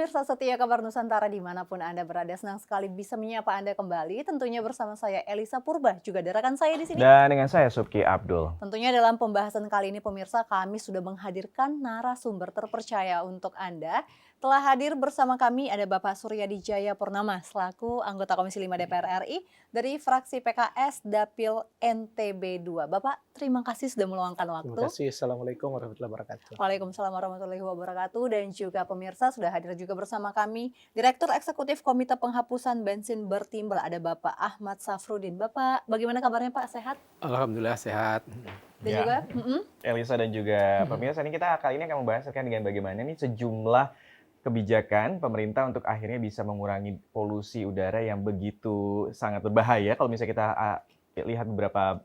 Pemirsa setia kabar Nusantara dimanapun Anda berada, senang sekali bisa menyapa Anda kembali. Tentunya bersama saya Elisa Purba, juga ada rekan saya di sini. Dan dengan saya Subki Abdul. Tentunya dalam pembahasan kali ini pemirsa, kami sudah menghadirkan narasumber terpercaya untuk Anda. Telah hadir bersama kami ada Bapak Suryadi Jaya Purnama selaku anggota Komisi 5 DPR RI dari fraksi PKS Dapil NTB 2. Bapak, terima kasih sudah meluangkan waktu. Terima kasih. Assalamualaikum warahmatullahi wabarakatuh. Waalaikumsalam warahmatullahi wabarakatuh. Dan juga pemirsa sudah hadir juga bersama kami Direktur Eksekutif Komite Penghapusan Bensin Bertimbal ada Bapak Ahmad Safrudin. Bapak, bagaimana kabarnya Pak? Sehat? Alhamdulillah sehat. Dan Ya. juga Elisa dan juga pemirsa, ini kita kali ini akan membahas terkait dengan bagaimana nih sejumlah kebijakan pemerintah untuk akhirnya bisa mengurangi polusi udara yang begitu sangat berbahaya kalau misalnya kita lihat beberapa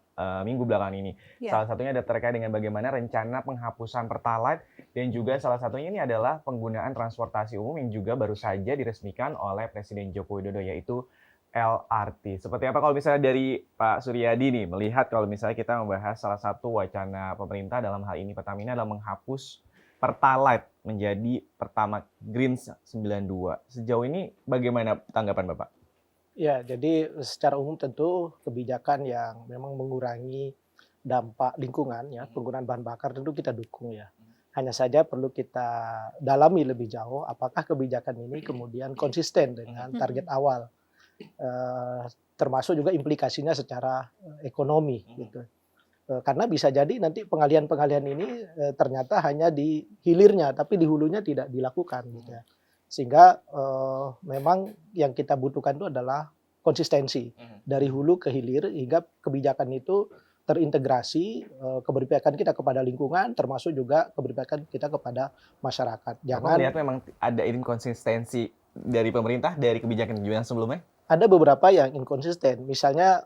minggu belakangan ini. Ya. Salah satunya ada terkait dengan bagaimana rencana penghapusan Pertalite dan juga salah satunya ini adalah penggunaan transportasi umum yang juga baru saja diresmikan oleh Presiden Joko Widodo, yaitu LRT. Seperti apa kalau misalnya dari Pak Suryadi nih melihat kalau misalnya kita membahas salah satu wacana pemerintah dalam hal ini Pertamina adalah menghapus Pertalite menjadi Pertamax Green 92. Sejauh ini bagaimana tanggapan Bapak? Ya, jadi secara umum tentu kebijakan yang memang mengurangi dampak lingkungan ya, penggunaan bahan bakar tentu kita dukung ya. Hanya saja perlu kita dalami lebih jauh apakah kebijakan ini kemudian konsisten dengan target awal. Termasuk juga implikasinya secara ekonomi gitu. Karena bisa jadi nanti pengalihan-pengalihan ini ternyata hanya di hilirnya, tapi di hulunya tidak dilakukan. Gitu ya. Sehingga memang yang kita butuhkan itu adalah konsistensi dari hulu ke hilir, hingga kebijakan itu terintegrasi keberpihakan kita kepada lingkungan, termasuk juga keberpihakan kita kepada masyarakat. Jangan lihat memang ada inkonsistensi dari pemerintah dari kebijakan sebelumnya. Ada beberapa yang inkonsisten, misalnya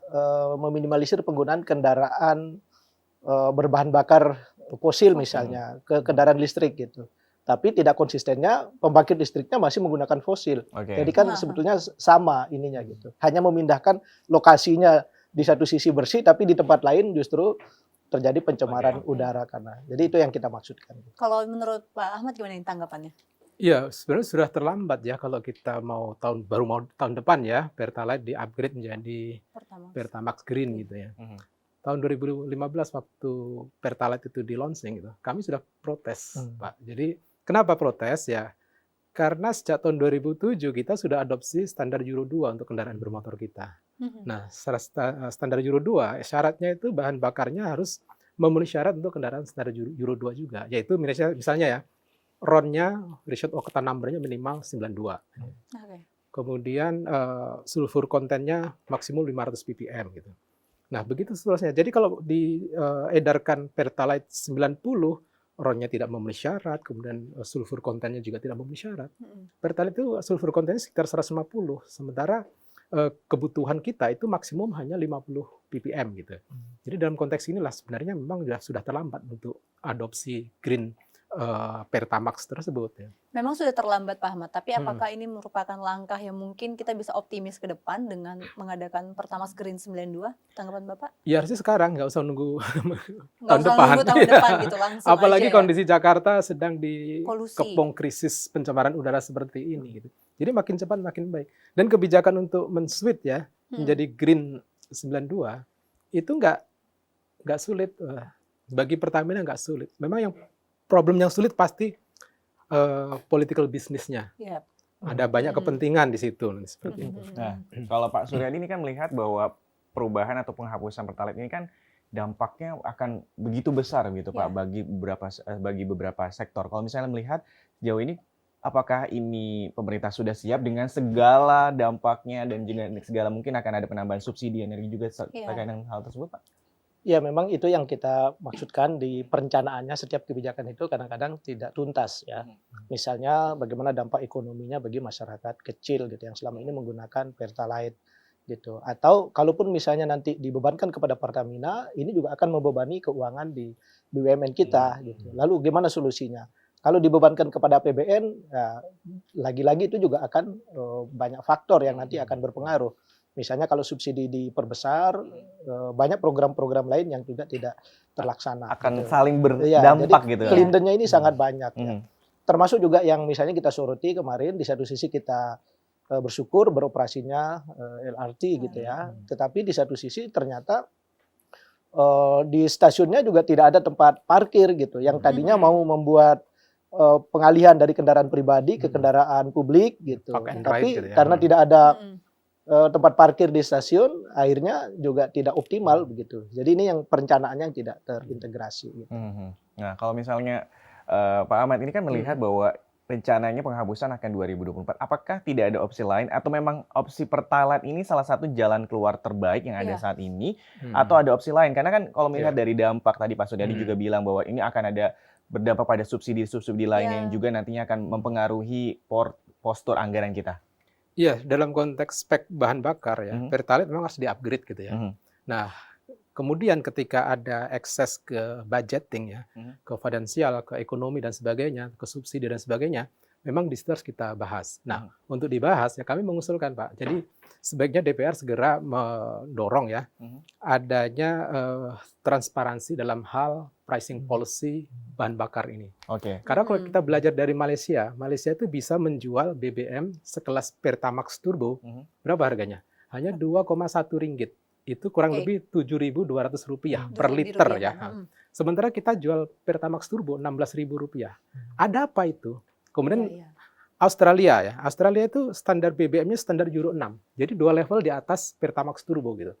meminimalisir penggunaan kendaraan berbahan bakar fosil misalnya ke kendaraan listrik gitu. Tapi tidak konsistennya pembangkit listriknya masih menggunakan fosil. Jadi kan sebetulnya sama ininya gitu. Hanya memindahkan lokasinya di satu sisi bersih, tapi di tempat lain justru terjadi pencemaran udara karena. Jadi itu yang kita maksudkan. kalau menurut Pak Ahmad gimana ini tanggapannya? Iya, sebenarnya sudah terlambat ya kalau kita mau tahun depan ya Pertalite di-upgrade menjadi Pertamax Green gitu ya. Tahun 2015 waktu Pertalite itu di-launching gitu, kami sudah protes, Pak. Jadi kenapa protes ya? Karena sejak tahun 2007 kita sudah adopsi standar Euro 2 untuk kendaraan bermotor kita. Nah, standar Euro 2 syaratnya itu bahan bakarnya harus memenuhi syarat untuk kendaraan standar Euro 2 juga, yaitu misalnya ya RON-nya, ratio oktan number-nya minimal 92. Kemudian sulfur kontennya maksimum 500 ppm gitu. Nah, begitu seterusnya. Jadi kalau diedarkan Pertalite 90, RON-nya tidak memenuhi syarat, kemudian sulfur kontennya juga tidak memenuhi syarat. Pertalite itu sulfur kontennya sekitar 150, sementara kebutuhan kita itu maksimum hanya 50 ppm gitu. Jadi dalam konteks inilah sebenarnya memang sudah terlambat untuk adopsi green Pertamax tersebut ya. Memang sudah terlambat Pak Ahmad, tapi apakah ini merupakan langkah yang mungkin kita bisa optimis ke depan dengan mengadakan Pertamax Green 92? Tanggapan Bapak? Ya harusnya sekarang, nggak usah nunggu Nggak tahun usah depan. nunggu tahun depan gitu, langsung Apalagi aja kondisi Jakarta sedang Polusi. dikepung krisis pencemaran udara seperti ini gitu. Jadi makin cepat makin baik. Dan kebijakan untuk men-switch ya menjadi Green 92 itu nggak sulit. Bagi Pertamina nggak sulit. Memang yang problem yang sulit pasti political business-nya. Ada banyak kepentingan di situ seperti itu. Nah, kalau Pak Suryadi ini kan melihat bahwa perubahan atau penghapusan Pertalite ini kan dampaknya akan begitu besar gitu Pak bagi beberapa sektor. Kalau misalnya melihat jauh ini, apakah ini pemerintah sudah siap dengan segala dampaknya dan juga segala mungkin akan ada penambahan subsidi energi juga terkait dengan hal tersebut Pak? Ya memang itu yang kita maksudkan di perencanaannya, setiap kebijakan itu kadang-kadang tidak tuntas ya. Misalnya bagaimana dampak ekonominya bagi masyarakat kecil gitu yang selama ini menggunakan Pertalite gitu. Atau kalaupun misalnya nanti dibebankan kepada Pertamina, ini juga akan membebani keuangan di BUMN kita gitu. Lalu gimana solusinya? Kalau dibebankan kepada APBN, ya, lagi-lagi itu juga akan banyak faktor yang nanti akan berpengaruh. Misalnya kalau subsidi diperbesar, banyak program-program lain yang juga tidak terlaksana. Akan gitu. saling berdampak jadi gitu. kelindennya ini sangat banyak. Ya. termasuk juga yang misalnya kita soroti kemarin, di satu sisi kita bersyukur beroperasinya LRT gitu ya. Tetapi di satu sisi ternyata di stasiunnya juga tidak ada tempat parkir gitu. Yang tadinya mau membuat pengalihan dari kendaraan pribadi ke kendaraan publik gitu. Park and Tapi ride gitu ya. karena tidak ada tempat parkir di stasiun, akhirnya juga tidak optimal begitu. Jadi ini yang perencanaannya yang tidak terintegrasi. Gitu. Nah, kalau misalnya Pak Ahmad ini kan melihat bahwa rencananya penghapusan akan 2024. Apakah tidak ada opsi lain atau memang opsi Pertalite ini salah satu jalan keluar terbaik yang ada saat ini atau ada opsi lain? Karena kan kalau melihat dari dampak tadi Pak Suryadi juga bilang bahwa ini akan ada berdampak pada subsidi-subsidi lain yang juga nantinya akan mempengaruhi postur anggaran kita. Iya, dalam konteks spek bahan bakar ya, Pertalite memang harus di-upgrade gitu ya. Nah, kemudian ketika ada ekses ke budgeting ya, ke finansial, ke ekonomi dan sebagainya, ke subsidi dan sebagainya, memang di situ harus kita bahas. Nah, untuk dibahas ya kami mengusulkan Pak, jadi sebaiknya DPR segera mendorong ya adanya transparansi dalam hal pricing policy bahan bakar ini. Karena kalau kita belajar dari Malaysia, Malaysia itu bisa menjual BBM sekelas Pertamax Turbo, berapa harganya? Hanya 2,1 ringgit. Itu kurang lebih Rp7.200 per liter ya. Sementara kita jual Pertamax Turbo Rp16.000. Ada apa itu? Kemudian Australia ya. Australia itu standar BBM-nya standar Euro 6. Jadi 2 level di atas Pertamax Turbo gitu.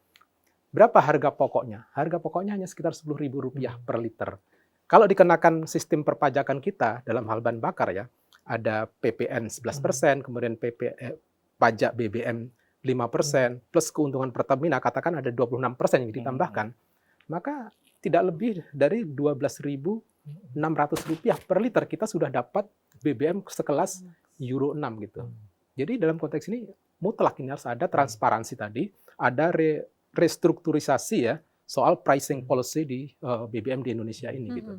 Berapa harga pokoknya? Harga pokoknya hanya sekitar Rp10.000 per liter. Kalau dikenakan sistem perpajakan kita dalam hal bahan bakar ya, ada PPN 11%, kemudian pajak BBM 5%, plus keuntungan Pertamina, katakan ada 26% yang ditambahkan, maka tidak lebih dari Rp12.600 per liter kita sudah dapat BBM sekelas Euro 6 gitu. Jadi dalam konteks ini mutlak ini harus ada transparansi tadi, ada restrukturisasi ya soal pricing policy di BBM di Indonesia ini gitu.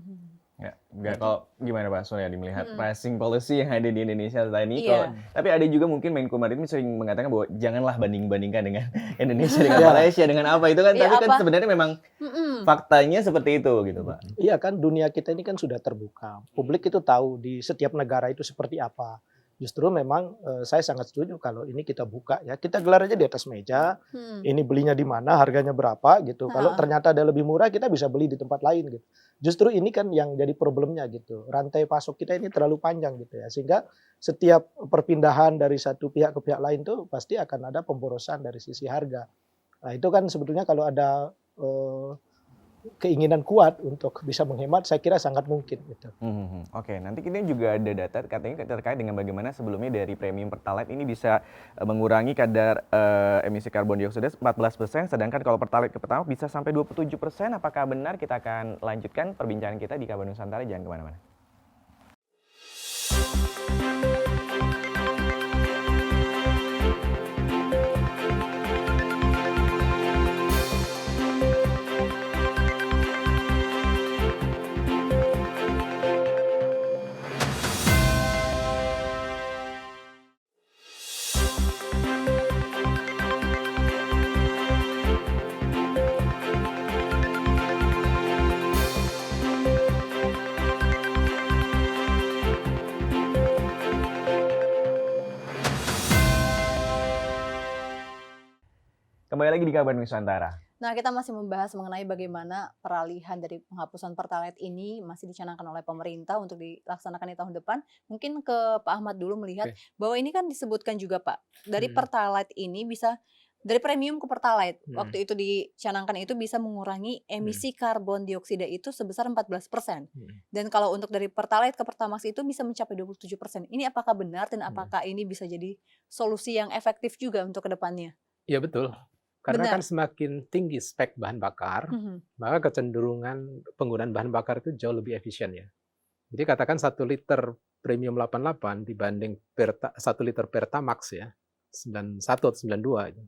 Ya, kalau gimana Pak Suryadi melihat pricing policy yang ada di Indonesia saat ini? Tapi ada juga mungkin Menko Maritim sering mengatakan bahwa janganlah banding-bandingkan dengan Indonesia dengan Malaysia dengan apa itu kan, tapi kan sebenarnya memang faktanya seperti itu gitu Pak. Iya kan, dunia kita ini kan sudah terbuka. Publik itu tahu di setiap negara itu seperti apa. Justru memang saya sangat setuju kalau ini kita buka ya, kita gelar aja di atas meja, ini belinya di mana, harganya berapa gitu. Kalau ternyata ada lebih murah, kita bisa beli di tempat lain gitu. Justru ini kan yang jadi problemnya gitu. Rantai pasok kita ini terlalu panjang gitu ya, sehingga setiap perpindahan dari satu pihak ke pihak lain tuh pasti akan ada pemborosan dari sisi harga. Nah itu kan sebetulnya kalau ada keinginan kuat untuk bisa menghemat, saya kira sangat mungkin gitu. Nanti kita juga ada data katanya terkait dengan bagaimana sebelumnya dari premium Pertalite ini bisa mengurangi kadar emisi karbon dioksida 14%, sedangkan kalau Pertalite ke Pertamax bisa sampai 27%. Apakah benar? Kita akan lanjutkan perbincangan kita di Kabar Nusantara, jangan kemana-mana. Kembali lagi di Kabar Nusantara. Nah, kita masih membahas mengenai bagaimana peralihan dari penghapusan Pertalite ini masih dicanangkan oleh pemerintah untuk dilaksanakan di tahun depan. Mungkin ke Pak Ahmad dulu melihat bahwa ini kan disebutkan juga Pak, dari Pertalite ini bisa dari premium ke Pertalite. Waktu itu dicanangkan itu bisa mengurangi emisi karbon dioksida itu sebesar 14%. Dan kalau untuk dari Pertalite ke Pertamax itu bisa mencapai 27%. Ini apakah benar dan apakah ini bisa jadi solusi yang efektif juga untuk kedepannya? Iya betul. Karena kan semakin tinggi spek bahan bakar, maka kecenderungan penggunaan bahan bakar itu jauh lebih efisien ya. Jadi katakan 1 liter premium 88 dibanding 1 liter Pertamax ya, 91 atau 92.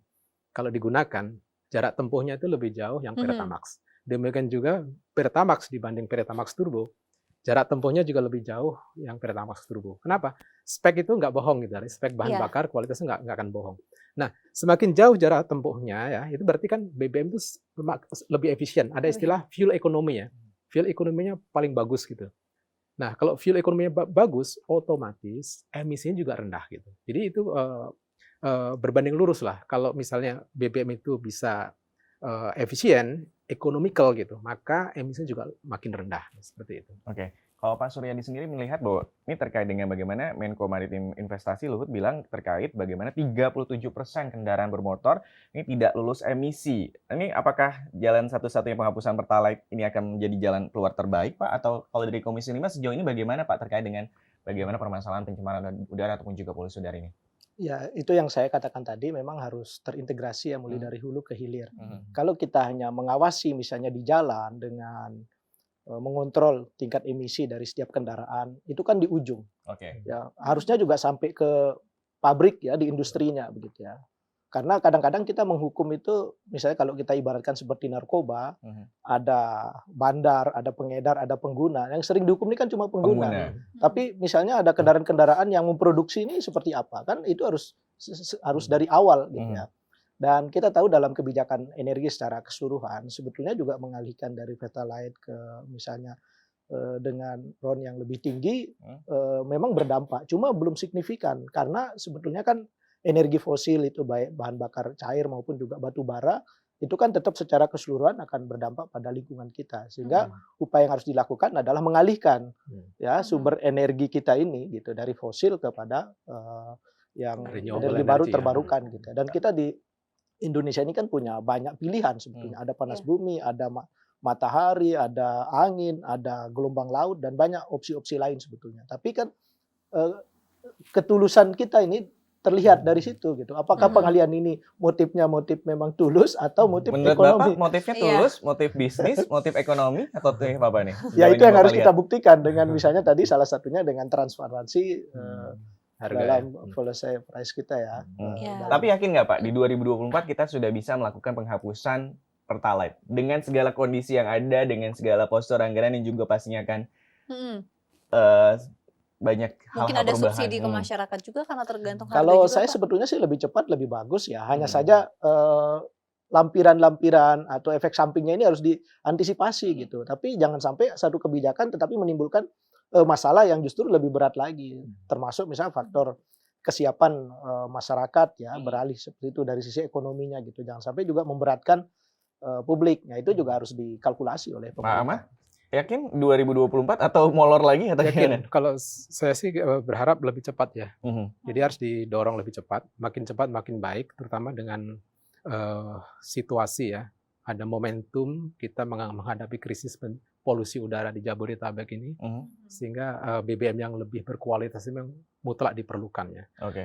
Kalau digunakan, jarak tempuhnya itu lebih jauh yang Pertamax. Demikian juga Pertamax dibanding Pertamax Turbo, jarak tempuhnya juga lebih jauh yang Pertamax Turbo. Kenapa? Spek itu nggak bohong gitu, spek bahan bakar kualitasnya nggak akan bohong. Nah, semakin jauh jarak tempuhnya ya, itu berarti kan BBM itu lebih efisien. Ada istilah fuel economy ya. Fuel economy-nya paling bagus gitu. Nah, kalau fuel ekonominya bagus, otomatis emisinya juga rendah gitu. Jadi itu berbanding lurus lah. Kalau misalnya BBM itu bisa efisien, economical gitu, maka emisinya juga makin rendah seperti itu. Oke. Kalau Pak Suryadi sendiri melihat bahwa ini terkait dengan bagaimana Menko Maritim Investasi Luhut bilang terkait bagaimana 37% kendaraan bermotor ini tidak lulus emisi. Ini apakah jalan satu-satunya penghapusan Pertalite ini akan menjadi jalan keluar terbaik, Pak? Atau kalau dari Komisi 5 sejauh ini bagaimana, Pak, terkait dengan bagaimana permasalahan pencemaran udara ataupun juga polusi udara ini? Ya, itu yang saya katakan tadi memang harus terintegrasi ya mulai dari hulu ke hilir. Kalau kita hanya mengawasi misalnya di jalan dengan mengontrol tingkat emisi dari setiap kendaraan, itu kan di ujung. Oke. Ya, harusnya juga sampai ke pabrik ya, di industrinya begitu ya. Karena kadang-kadang kita menghukum itu, misalnya kalau kita ibaratkan seperti narkoba, ada bandar, ada pengedar, ada pengguna. Yang sering dihukum ini kan cuma pengguna. Tapi misalnya ada kendaraan-kendaraan yang memproduksi ini seperti apa, kan itu harus dari awal gitu ya. Dan kita tahu dalam kebijakan energi secara keseluruhan sebetulnya juga mengalihkan dari Pertalite ke misalnya dengan RON yang lebih tinggi memang berdampak, cuma belum signifikan karena sebetulnya kan energi fosil itu baik bahan bakar cair maupun juga batu bara itu kan tetap secara keseluruhan akan berdampak pada lingkungan kita, sehingga upaya yang harus dilakukan adalah mengalihkan ya sumber energi kita ini gitu dari fosil kepada yang energi baru terbarukan gitu. Dan kita di Indonesia ini kan punya banyak pilihan sebetulnya. Ada panas bumi, ada matahari, ada angin, ada gelombang laut, dan banyak opsi-opsi lain sebetulnya. Tapi kan ketulusan kita ini terlihat dari situ gitu. Apakah pengalihan ini motif memang tulus atau motif menurut ekonomi? Bapak motifnya tulus, motif bisnis, motif ekonomi, atau motif apa nih? Ya itu yang harus kita buktikan dengan misalnya tadi salah satunya dengan transparansi dalam policy price kita ya. Tapi yakin nggak Pak, di 2024 kita sudah bisa melakukan penghapusan Pertalite dengan segala kondisi yang ada, dengan segala postur anggaran yang juga pastinya akan banyak hal-hal mungkin ada perubahan. subsidi ke masyarakat juga karena tergantung harga Kalau juga, saya Pak. sebetulnya sih lebih cepat lebih bagus ya. Hanya saja lampiran-lampiran atau efek sampingnya ini harus diantisipasi gitu. Tapi jangan sampai satu kebijakan tetapi menimbulkan masalah yang justru lebih berat lagi, termasuk misalnya faktor kesiapan masyarakat ya beralih seperti itu dari sisi ekonominya gitu. Jangan sampai juga memberatkan publik. Nah itu juga harus dikalkulasi oleh Pak pemerintah. Ahmad, yakin 2024 atau molor lagi atau gimana? Yakin. Kalau saya sih berharap lebih cepat ya. Jadi harus didorong lebih cepat makin baik, terutama dengan situasi ya. Ada momentum kita menghadapi krisis polusi udara di Jabodetabek ini, sehingga BBM yang lebih berkualitas ini memang mutlak diperlukan ya.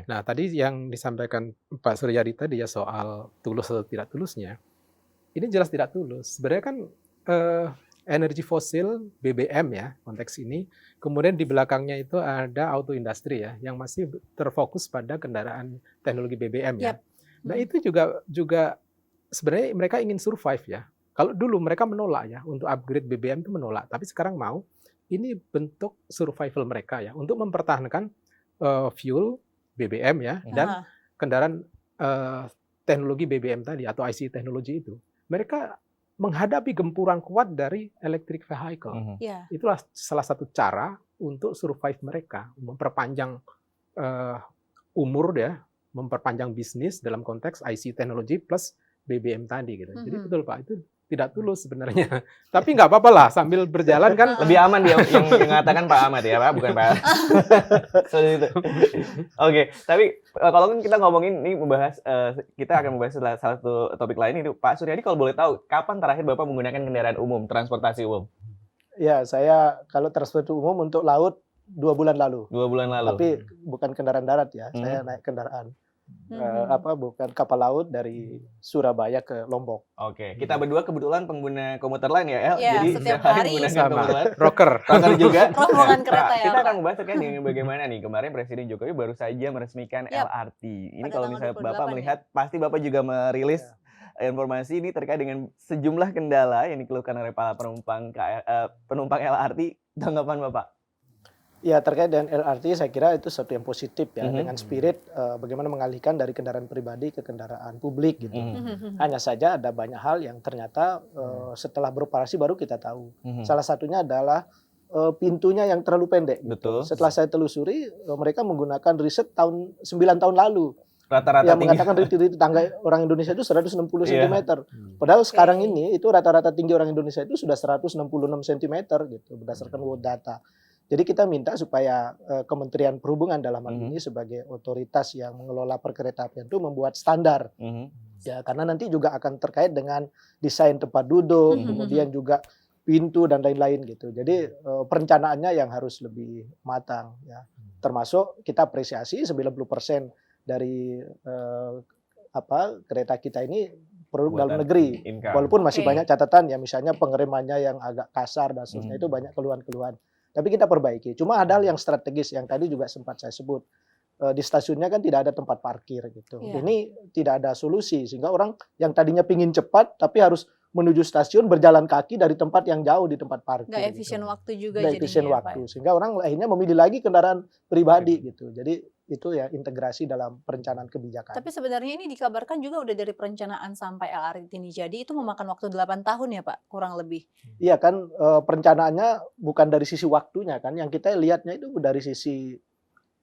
Nah tadi yang disampaikan Pak Suryadi tadi ya soal tulus atau tidak tulusnya, ini jelas tidak tulus. Sebenarnya kan energi fosil BBM ya konteks ini, kemudian di belakangnya itu ada auto industri ya yang masih terfokus pada kendaraan teknologi BBM ya. Nah itu juga sebenarnya mereka ingin survive ya. Kalau dulu mereka menolak ya untuk upgrade BBM itu menolak, tapi sekarang mau. Ini bentuk survival mereka ya untuk mempertahankan fuel BBM ya dan kendaraan teknologi BBM tadi atau IC teknologi itu. Mereka menghadapi gempuran kuat dari electric vehicle. Itulah salah satu cara untuk survive mereka, memperpanjang umur ya, memperpanjang bisnis dalam konteks IC teknologi plus BBM tadi gitu. Jadi betul Pak, itu tidak tulus sebenarnya. Tapi nggak apa-apa lah sambil berjalan kan. Lebih aman dia yang mengatakan Pak Ahmad ya Pak, bukan Pak. Oke, tapi kalau kita ngomongin ini membahas, kita akan membahas salah satu topik lain itu Pak Suryadi, kalau boleh tahu kapan terakhir Bapak menggunakan kendaraan umum, transportasi umum? Ya, saya kalau transportasi umum untuk laut 2 bulan lalu. 2 bulan lalu. Tapi bukan kendaraan darat ya, saya naik kendaraan. Bukan kapal laut dari Surabaya ke Lombok. Oke, kita berdua kebetulan pengguna komuter lain ya, El. Iya, Jadi setiap setiap hari hari menggunakan sama. komuter lain. Rocker juga. Rombongan kereta ya, Kita Pak. akan membahas terkait dengan bagaimana nih kemarin Presiden Jokowi baru saja meresmikan LRT. Ini Pada kalau tanggal misalnya 28 Bapak ya. melihat, pasti Bapak juga merilis informasi ini terkait dengan sejumlah kendala yang dikeluhkan oleh para penumpang LRT. Tanggapan Bapak? Ya, terkait dengan LRT saya kira itu sesuatu yang positif ya, dengan spirit bagaimana mengalihkan dari kendaraan pribadi ke kendaraan publik gitu. Hanya saja ada banyak hal yang ternyata setelah beroperasi baru kita tahu. Salah satunya adalah pintunya yang terlalu pendek. Betul. Setelah saya telusuri, mereka menggunakan riset 9 tahun lalu Rata-rata yang tinggi. mengatakan riti-riti tangga orang Indonesia itu 160 Iya. cm. Padahal sekarang ini itu rata-rata tinggi orang Indonesia itu sudah 166 cm gitu berdasarkan World Data. Jadi kita minta supaya Kementerian Perhubungan dalam hal ini sebagai otoritas yang mengelola perkeretaapian itu membuat standar. Ya, karena nanti juga akan terkait dengan desain tempat duduk, kemudian juga pintu dan lain-lain gitu. Jadi perencanaannya yang harus lebih matang ya. Termasuk kita apresiasi 90% dari kereta kita ini produk dalam negeri. Walaupun masih banyak catatan ya, misalnya pengeremannya yang agak kasar dan seterusnya itu banyak keluhan-keluhan. Tapi kita perbaiki. Cuma ada hal yang strategis yang tadi juga sempat saya sebut. Di stasiunnya kan tidak ada tempat parkir gitu. Iya. Ini tidak ada solusi sehingga orang yang tadinya pingin cepat tapi harus menuju stasiun berjalan kaki dari tempat yang jauh di tempat parkir. Nggak efisien waktu juga Nggak jadinya efisien ya, Pak. waktu. Sehingga orang akhirnya memilih lagi kendaraan pribadi gitu. Jadi itu ya integrasi dalam perencanaan kebijakan. Tapi sebenarnya ini dikabarkan juga udah dari perencanaan sampai LRT ini jadi itu memakan waktu 8 tahun ya Pak, kurang lebih. Iya kan, perencanaannya bukan dari sisi waktunya kan, yang kita lihatnya itu dari sisi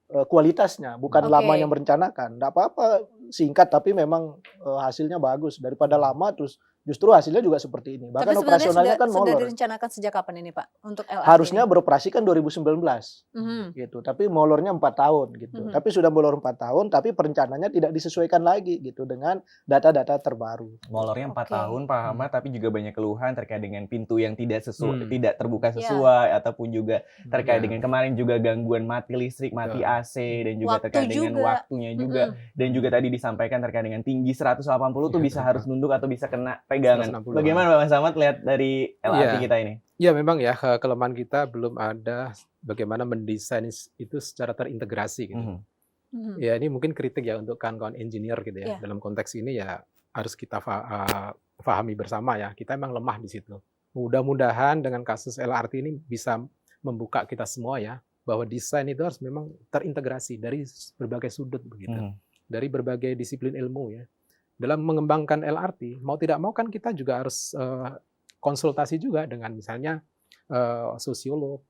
kualitasnya, bukan lamanya merencanakan. Nggak apa-apa singkat tapi memang hasilnya bagus daripada lama terus justru hasilnya juga seperti ini. Bahkan Tapi operasionalnya kan sudah molor. direncanakan sejak kapan ini Pak untuk LRT? Harusnya beroperasi kan 2019 gitu, tapi molornya 4 tahun gitu. Tapi sudah molor 4 tahun, tapi perencanaannya tidak disesuaikan lagi gitu dengan data-data terbaru. Molornya 4 tahun Pak Ahmad, tapi juga banyak keluhan terkait dengan pintu yang tidak tidak terbuka sesuai, ataupun juga terkait dengan kemarin juga gangguan mati listrik, mati AC, dan juga terkait dengan waktunya juga. Dan juga tadi disampaikan terkait dengan tinggi 180 tuh bisa harus nunduk atau bisa kena pegangan. 160. Bagaimana Mas Ahmad lihat dari LRT kita ini? Ya memang ya, kelemahan kita belum ada bagaimana mendesain itu secara terintegrasi gitu. Ya ini mungkin kritik ya untuk kawan-kawan engineer gitu ya. Dalam konteks ini ya harus kita pahami bersama ya, kita emang lemah di situ. Mudah-mudahan dengan kasus LRT ini bisa membuka kita semua ya, bahwa desain itu harus memang terintegrasi dari berbagai sudut begitu. Dari berbagai disiplin ilmu ya. Dalam mengembangkan LRT, mau tidak mau kan kita juga harus konsultasi juga dengan misalnya sosiolog,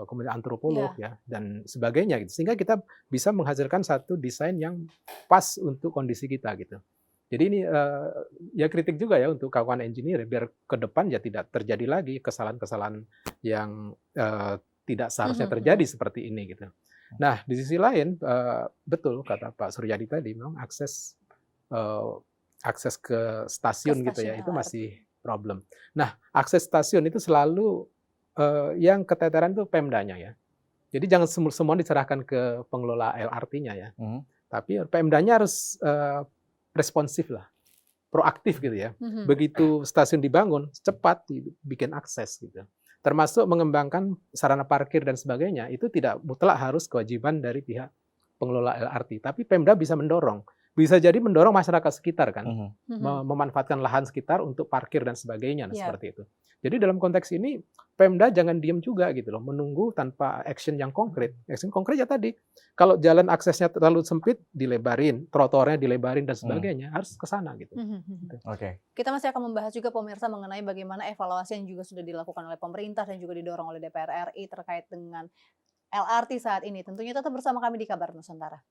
kemudian antropolog ya dan sebagainya gitu. Sehingga kita bisa menghasilkan satu desain yang pas untuk kondisi kita gitu. Jadi ini ya kritik juga ya untuk kawan engineer biar ke depan ya tidak terjadi lagi kesalahan-kesalahan yang tidak seharusnya terjadi seperti ini gitu. Nah, di sisi lain betul kata Pak Suryadi tadi memang akses ke stasiun gitu ya, itu masih problem. Nah, akses stasiun itu selalu yang keteteran itu Pemdanya ya. Jadi jangan semua diserahkan ke pengelola LRT-nya ya. Tapi Pemdanya harus responsif lah, proaktif gitu ya. Begitu stasiun dibangun, cepat dibikin akses gitu. Termasuk mengembangkan sarana parkir dan sebagainya, itu tidak mutlak harus kewajiban dari pihak pengelola LRT. Tapi Pemda bisa mendorong. Bisa jadi mendorong masyarakat sekitar kan, memanfaatkan lahan sekitar untuk parkir dan sebagainya, seperti itu. Jadi dalam konteks ini Pemda jangan diam juga gitu loh, menunggu tanpa action yang konkret. Action konkret ya tadi, kalau jalan aksesnya terlalu sempit dilebarin, trotoarnya dilebarin dan sebagainya, harus ke sana gitu. Kita masih akan membahas juga pemirsa mengenai bagaimana evaluasi yang juga sudah dilakukan oleh pemerintah dan juga didorong oleh DPR RI terkait dengan LRT saat ini. Tentunya tetap bersama kami di Kabar Nusantara.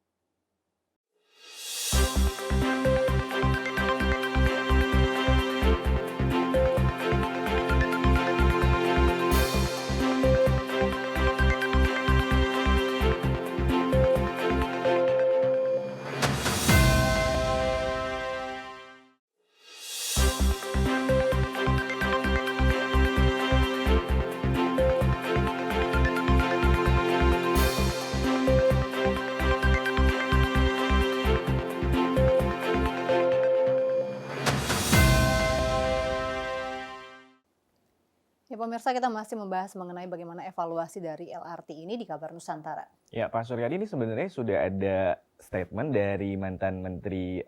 Ya pemirsa, kita masih membahas mengenai bagaimana evaluasi dari LRT ini di Kabar Nusantara. Ya Pak Suryadi, ini sebenarnya sudah ada statement dari mantan Menteri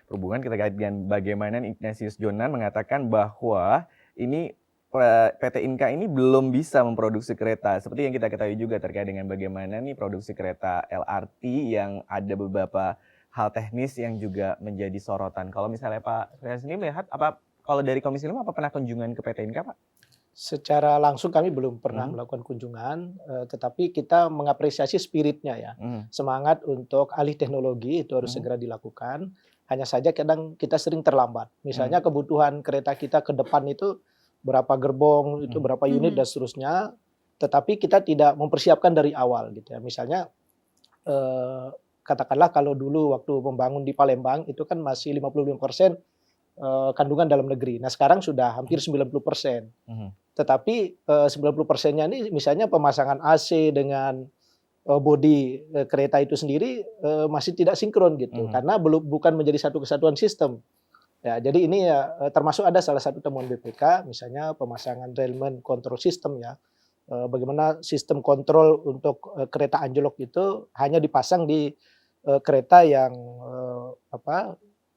Perhubungan terkait dengan bagaimana Ignatius Jonan mengatakan bahwa ini PT Inka ini belum bisa memproduksi kereta. Seperti yang kita ketahui juga terkait dengan bagaimana nih produksi kereta LRT yang ada beberapa hal teknis yang juga menjadi sorotan. Kalau misalnya Pak Suryadi sendiri melihat, kalau dari Komisi 5 apa pernah kunjungan ke PT Inka Pak? Secara langsung kami belum pernah melakukan kunjungan, tetapi kita mengapresiasi spiritnya ya. Semangat untuk alih teknologi itu harus segera dilakukan. Hanya saja kadang kita sering terlambat. Misalnya kebutuhan kereta kita ke depan itu berapa gerbong, itu berapa unit dan seterusnya, tetapi kita tidak mempersiapkan dari awal gitu ya. Misalnya katakanlah kalau dulu waktu membangun di Palembang itu kan masih 55% kandungan dalam negeri. Nah sekarang sudah hampir 90%. Tetapi 90%-nya ini misalnya pemasangan AC dengan bodi kereta itu sendiri masih tidak sinkron gitu, karena bukan menjadi satu kesatuan sistem. Ya, jadi ini ya termasuk ada salah satu temuan BPK, misalnya pemasangan railman control system ya. Bagaimana sistem kontrol untuk kereta anjlok itu hanya dipasang di kereta yang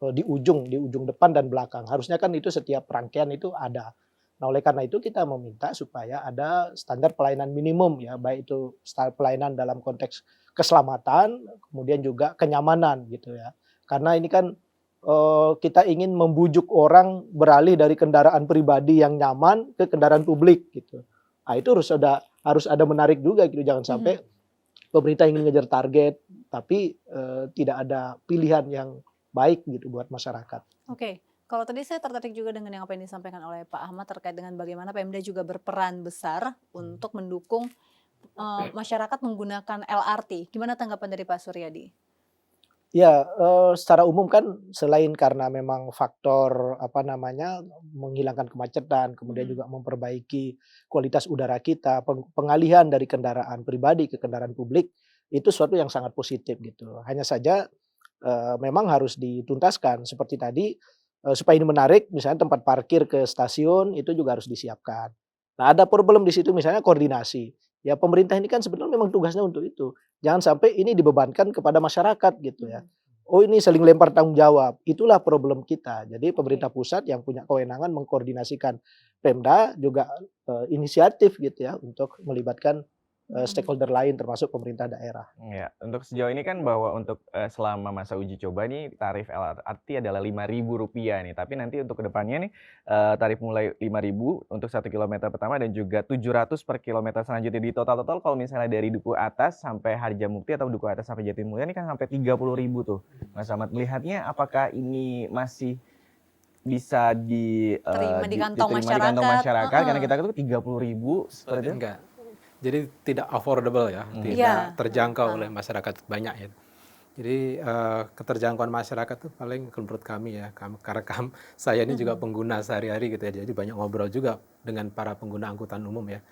di ujung depan dan belakang. Harusnya kan itu setiap rangkaian itu ada. Nah, oleh karena itu kita meminta supaya ada standar pelayanan minimum ya, baik itu standar pelayanan dalam konteks keselamatan, kemudian juga kenyamanan gitu ya. Karena ini kan kita ingin membujuk orang beralih dari kendaraan pribadi yang nyaman ke kendaraan publik gitu. Nah, itu harus ada menarik juga gitu, jangan sampai pemerintah ingin ngejar target tapi tidak ada pilihan yang baik gitu buat masyarakat. Oke. Kalau tadi saya tertarik juga dengan yang apa yang disampaikan oleh Pak Ahmad terkait dengan bagaimana Pemda juga berperan besar untuk mendukung masyarakat menggunakan LRT. Gimana tanggapan dari Pak Suryadi? Ya, secara umum kan selain karena memang faktor menghilangkan kemacetan, kemudian juga memperbaiki kualitas udara kita, pengalihan dari kendaraan pribadi ke kendaraan publik itu suatu yang sangat positif gitu. Hanya saja memang harus dituntaskan seperti tadi. Supaya ini menarik, misalnya tempat parkir ke stasiun itu juga harus disiapkan. Nah, ada problem di situ misalnya koordinasi. Ya pemerintah ini kan sebenarnya memang tugasnya untuk itu. Jangan sampai ini dibebankan kepada masyarakat gitu ya. Oh ini saling lempar tanggung jawab. Itulah problem kita. Jadi pemerintah pusat yang punya kewenangan mengkoordinasikan Pemda juga inisiatif gitu ya untuk melibatkan stakeholder lain termasuk pemerintah daerah. Ya, untuk sejauh ini kan bahwa untuk selama masa uji coba nih tarif LRT adalah Rp5.000 nih. Tapi nanti untuk kedepannya nih tarif mulai Rp5.000 untuk 1 kilometer pertama dan juga Rp700 per kilometer selanjutnya. Di total kalau misalnya dari Duku Atas sampai Harjamukti atau Duku Atas sampai Jatimulya ini kan sampai Rp30.000 tuh. Mas Ahmad melihatnya apakah ini masih bisa Diterima di kantong diterima di kantong masyarakat karena kita kan Rp30.000 seperti itu? Enggak. Jadi tidak affordable ya, tidak terjangkau oleh masyarakat banyak ya. Jadi keterjangkauan masyarakat itu paling menurut kami ya, karena saya ini juga pengguna sehari-hari gitu ya, jadi banyak ngobrol juga dengan para pengguna angkutan umum ya.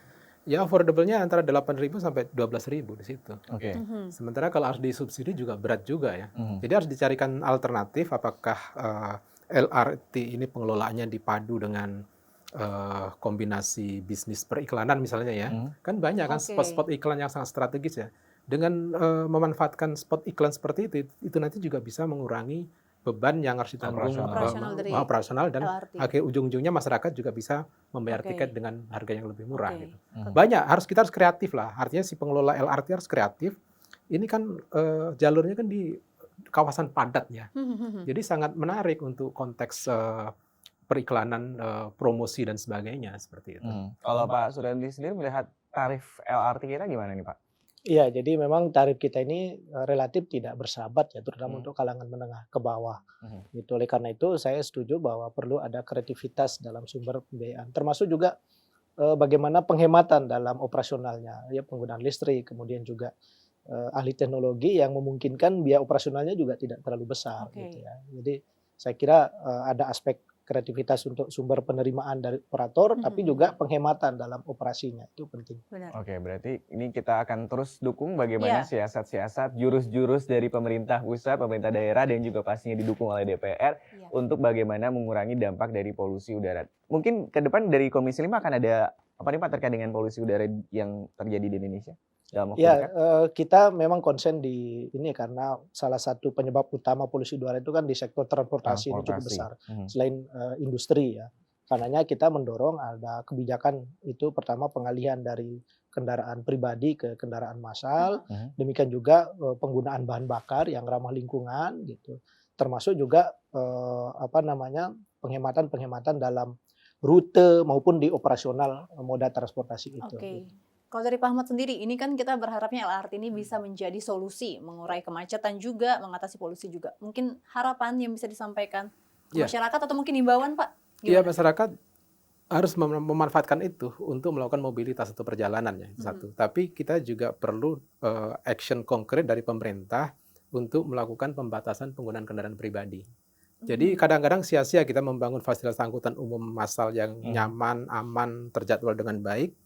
Ya affordable-nya antara 8.000 sampai 12.000 di situ. Oke. Sementara kalau harus disubsidi juga berat juga ya. Jadi harus dicarikan alternatif, apakah LRT ini pengelolaannya dipadu dengan kombinasi bisnis periklanan misalnya ya. Kan banyak kan spot-spot iklan yang sangat strategis ya. Dengan memanfaatkan spot iklan seperti itu nanti juga bisa mengurangi beban yang harus ditanggung operasional dan akhir ujung-ujungnya masyarakat juga bisa membayar tiket dengan harga yang lebih murah gitu. Banyak kita harus kreatif lah. Artinya si pengelola LRT harus kreatif. Ini kan jalurnya kan di kawasan padat ya. Jadi sangat menarik untuk konteks periklanan, promosi dan sebagainya seperti itu. Kalau Pak Suryadi sendiri melihat tarif LRT kita gimana nih Pak? Iya, jadi memang tarif kita ini relatif tidak bersahabat ya, terutama untuk kalangan menengah ke bawah. Gitu. Oleh karena itu saya setuju bahwa perlu ada kreativitas dalam sumber pembiayaan, termasuk juga bagaimana penghematan dalam operasionalnya, ya penggunaan listrik, kemudian juga ahli teknologi yang memungkinkan biaya operasionalnya juga tidak terlalu besar. Gitu ya. Jadi saya kira ada aspek kreativitas untuk sumber penerimaan dari operator, tapi juga penghematan dalam operasinya itu penting. Benar. Oke, berarti ini kita akan terus dukung bagaimana siasat-siasat, jurus-jurus dari pemerintah pusat, pemerintah daerah, dan juga pastinya didukung oleh DPR untuk bagaimana mengurangi dampak dari polusi udara. Mungkin ke depan dari Komisi 5 akan ada apa nih Pak terkait dengan polusi udara yang terjadi di Indonesia? Ya, kita memang konsen di ini karena salah satu penyebab utama polusi udara itu kan di sektor transportasi ini cukup besar. Selain industri ya. Karenanya kita mendorong ada kebijakan itu pertama pengalihan dari kendaraan pribadi ke kendaraan massal, demikian juga penggunaan bahan bakar yang ramah lingkungan gitu. Termasuk juga penghematan dalam rute maupun di operasional moda transportasi itu. Oke. Kalau dari Pak Ahmad sendiri, ini kan kita berharapnya LRT ini bisa menjadi solusi, mengurai kemacetan juga, mengatasi polusi juga. Mungkin harapan yang bisa disampaikan ke Iya. masyarakat atau mungkin himbauan, Pak? Iya, Gimana? masyarakat harus memanfaatkan itu untuk melakukan mobilitas atau perjalanan ya, itu satu. Tapi kita juga perlu action konkret dari pemerintah untuk melakukan pembatasan penggunaan kendaraan pribadi. Jadi kadang-kadang sia-sia kita membangun fasilitas angkutan umum massal yang nyaman, aman, terjadwal dengan baik,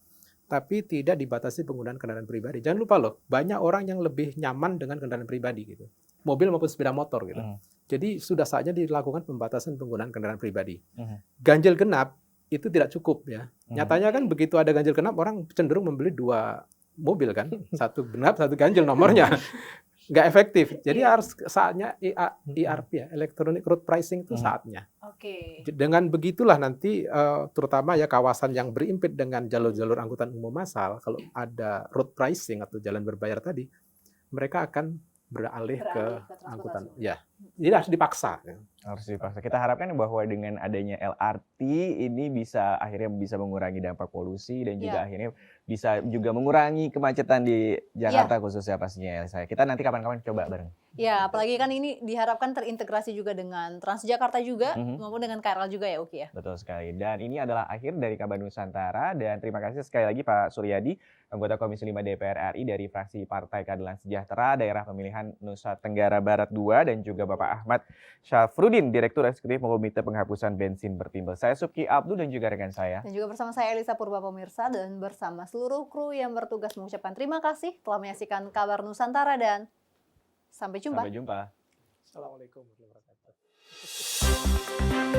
tapi tidak dibatasi penggunaan kendaraan pribadi. Jangan lupa loh, banyak orang yang lebih nyaman dengan kendaraan pribadi gitu. Mobil maupun sepeda motor gitu. Jadi sudah saatnya dilakukan pembatasan penggunaan kendaraan pribadi. Ganjil genap itu tidak cukup ya. Nyatanya kan begitu ada ganjil genap, orang cenderung membeli 2 mobil kan. Satu genap, satu ganjil nomornya. Nggak efektif. Jadi harus saatnya ERP ya, Electronic Road Pricing itu saatnya. Oke. Dengan begitulah nanti terutama ya kawasan yang berimpit dengan jalur-jalur angkutan umum massal, kalau ada road pricing atau jalan berbayar tadi, mereka akan beralih ke angkutan. Ya, jadi harus dipaksa. Harus dipaksa. Kita harapkan bahwa dengan adanya LRT ini bisa akhirnya bisa mengurangi dampak polusi dan juga akhirnya bisa juga mengurangi kemacetan di Jakarta khususnya pastinya ya. Kita nanti kapan-kapan coba bareng. Ya, apalagi kan ini diharapkan terintegrasi juga dengan Transjakarta juga maupun dengan KRL juga ya, Uki ya. Betul sekali. Dan ini adalah akhir dari Kabar Nusantara dan terima kasih sekali lagi Pak Suryadi, anggota Komisi 5 DPR RI dari fraksi Partai Keadilan Sejahtera Daerah Pemilihan Nusa Tenggara Barat II dan juga Bapak Ahmad Syafruddin, Direktur Eksekutif Komite Penghapusan Bensin Bertimbal. Saya Subki Abdul dan juga rekan saya. Dan juga bersama saya Elisa Purba pemirsa dan bersama seluruh kru yang bertugas mengucapkan terima kasih telah menyaksikan Kabar Nusantara dan sampai jumpa. Sampai jumpa. Assalamualaikum warahmatullahi wabarakatuh.